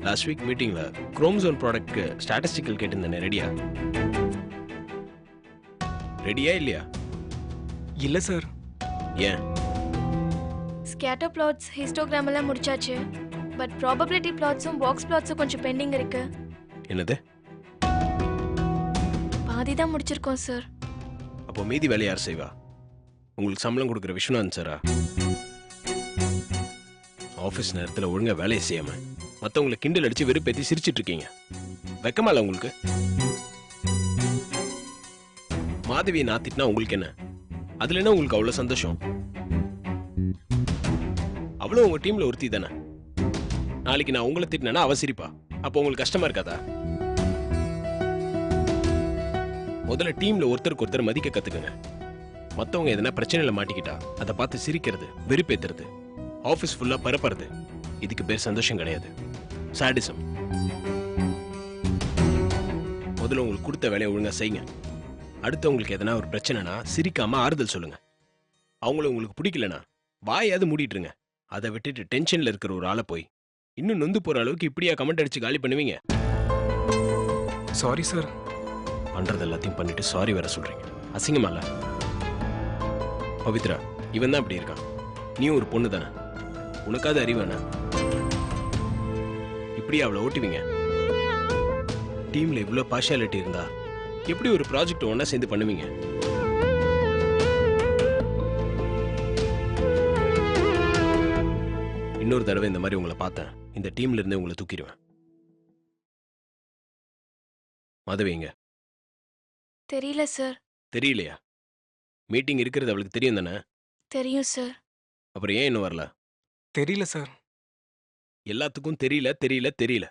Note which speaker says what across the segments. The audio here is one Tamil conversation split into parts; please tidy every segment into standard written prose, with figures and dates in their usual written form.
Speaker 1: லாஸ்ட் வீக் மீட்டிங்ல குரோம்சோன் ப்ராடக்ட்க்கு ஸ்டாட்டிஸ்டிக்கல் கேட்டிருந்தேன். ரெடியா இல்லையா?
Speaker 2: இல்ல சார்.
Speaker 1: ஏன்?
Speaker 3: ஸ்கேட்டர் பிளாட்ஸ் ஹிஸ்டோகிராம் எல்லாம் முடிச்சாச்சு. பட் ப்ராபபிலிட்டி பிளாட்ஸும் பாக்ஸ் பிளாட்ஸும் கொஞ்சம் பெண்டிங் இருக்கு.
Speaker 1: என்னது?
Speaker 3: பாதி தான் முடிச்சிருக்கோம் சார்.
Speaker 1: அப்போ மீதி வேலை யார் செய்வா? உங்களுக்கு சம்பளம் கொடுக்குற விஸ்வநாதன் சாரா? ஆஃபீஸ் நேரத்தில் ஒழுங்கா வேலையை செய்யாம மற்றவங்களை கிண்டல் அடிச்சு வெறுப்பேத்தி சிரிச்சிட்டு இருக்கீங்க. வெக்கமால உங்களுக்கு? மாதவியை நாத்திட்டுனா உங்களுக்கு என்ன? அதுல என்ன உங்களுக்கு அவ்வளவு சந்தோஷம்? அவ்வளவு உங்க டீம்ல ஒருத்தி தானே. நாளைக்கு நான் உங்களை திட்டினா அவ சிரிப்பா. அப்போ உங்களுக்கு கஷ்டமா இருக்காதா? முதல்ல டீம்ல ஒருத்தருக்கு ஒருத்தர் மதிக்க கத்துக்குங்க. மத்தவங்க எதனா பிரச்சனையில மாட்டிக்கிட்டா அதை பார்த்து சிரிக்கிறது, வெறுப்பேத்துறது, ஆபீஸ் ஃபுல்லா பரப்புறது, இதுக்கு பேர் சந்தோஷம் கிடையாது, சாடிசம். முதல்ல உங்களுக்கு கொடுத்த வேலையை ஒழுங்கா செய்யுங்க. அடுத்தவங்களுக்கு எதனா ஒரு பிரச்சனைனா சிரிக்காம ஆறுதல் சொல்லுங்க. அவங்கள உங்களுக்கு பிடிக்கலனா வாயாவது மூடிட்டுருங்க. அதை விட்டுட்டு டென்ஷன்ல இருக்கிற ஒரு ஆளை போய் இன்னும் நொந்து போற அளவுக்கு இப்படியா கமெண்ட் அடிச்சு காலி பண்ணுவீங்க?
Speaker 2: Sorry sir.
Speaker 1: பண்றது எல்லாத்தையும் பண்ணிட்டு சாரி வேற சொல்றீங்க. அசிங்கமால? பவித்ரா, இவன் தான் இப்படி இருக்கான். நீ ஒரு பொண்ணு தானே, உனக்காவது அறிவானே? இப்படி அவளை ஓட்டுவீங்க? டீம்ல இவ்வளவு பார்ஷியாலிட்டி இருந்தா எப்படி ஒரு ப்ராஜெக்ட் ஒன்னா சேர்ந்து பண்ணுவீங்க? இன்னொரு தடவை இந்த மாதிரி உங்களை பார்த்தேன், இந்த டீம்ல இருந்து உங்களை தூக்கிடுவேன். மாதவிங்க?
Speaker 3: தெரியல சார்.
Speaker 1: தெரியலையா? மீட்டிங் இருக்கிறது அவளுக்கு தெரியும் தானே?
Speaker 3: தெரியும் சார்.
Speaker 1: அப்புறம் ஏன் இன்னும் வரல?
Speaker 2: தெரியல சார்.
Speaker 1: எல்லாத்துக்கும் தெரியல தெரியல தெரியல.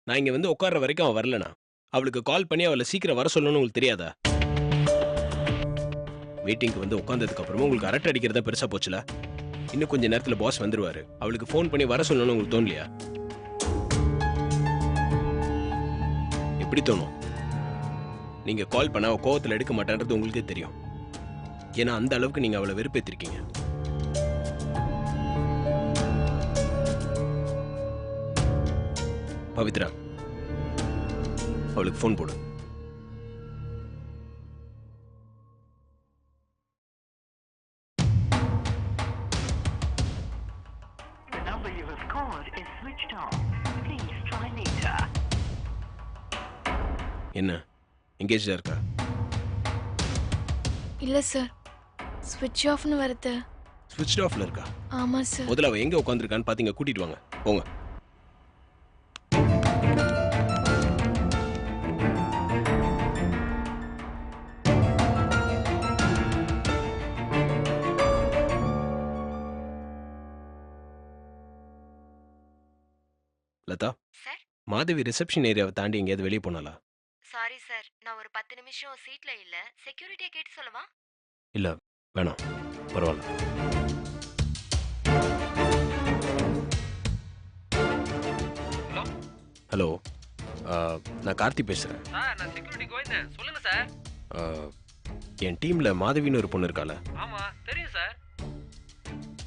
Speaker 1: நான் இங்க வந்து உட்கார்ற வரைக்கும் அவன் வரலனா அவளுக்கு கால் பண்ணி அவளை சீக்கிரம் வர சொல்லணும்னு உங்களுக்கு தெரியாதா? மீட்டிங்க்கு வந்து உட்கார்ந்ததுக்கு அப்புறமா உங்களுக்கு அரட்டை அடிக்கிறதா பெருசா போச்சுல. இன்னும் கொஞ்ச நேரத்துல பாஸ் வந்துருவாரு, அவளுக்கு ஃபோன் பண்ணி வர சொல்லணும்னு உங்களுக்கு தோணலையா? எப்படி தோணும்? நீங்க கால் பண்ண அவ கோவத்துல எடுக்க மாட்டேன்றது உங்களுக்கே தெரியும். ஏன்னா அந்த அளவுக்கு நீங்க அவளை வெறுப்பேத்திருக்கீங்க. பவித்ரா, அவளுக்கு ஃபோன் போடு. என்ன எங்கேஜா இருக்கா?
Speaker 3: இல்ல சார், ஸ்விட்ச் ஆஃப்னு வருது.
Speaker 1: ஸ்விட்ச் ஆஃப்ல இருக்கா?
Speaker 3: ஆமா சார்.
Speaker 1: முதல்ல அவ எங்க உட்கார்ந்திருக்கான்னு பாத்தீங்க, கூட்டிட்டு வாங்க. போங்க. லதா,
Speaker 4: சார்,
Speaker 1: மாதவி ரிசப்ஷன் ஏரியாவை தாண்டி எங்கேயாவது வெளியே போனாலா?
Speaker 4: சாரி சார், நான் ஒரு 10 நிமிஷம் சீட்ல இல்ல. செக்யூரிட்டியை கேட்டு சொல்லவா?
Speaker 1: இல்ல வேணாம், பரவாயில்ல. ஹலோ, நான் கார்த்தி பேசுறேன்.
Speaker 5: சார், நான் செக்யூரிட்டி கோவிந்தன். சொல்லுங்க சார்.
Speaker 1: என் டீம்ல மாதவின்னு ஒரு பொண்ணு இருக்காள?
Speaker 5: ஆமா, தெரியும் சார்.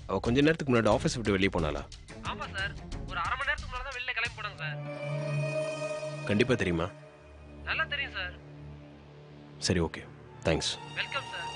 Speaker 1: அவ கொஞ்ச நேரத்துக்கு முன்னாடி ஆஃபீஸ் விட்டு வெளியே போனாளா?
Speaker 5: ஆமா சார், ஒரு அரை மணி நேரத்துக்கு முன்னாடி தான் வெளில கிளம்பி போனாங்க சார்.
Speaker 1: கண்டிப்பா தெரியுமா?
Speaker 5: நல்லா தெரியும் சார்.
Speaker 1: சரி, ஓகே, தேங்க்ஸ்.
Speaker 5: Welcome sir.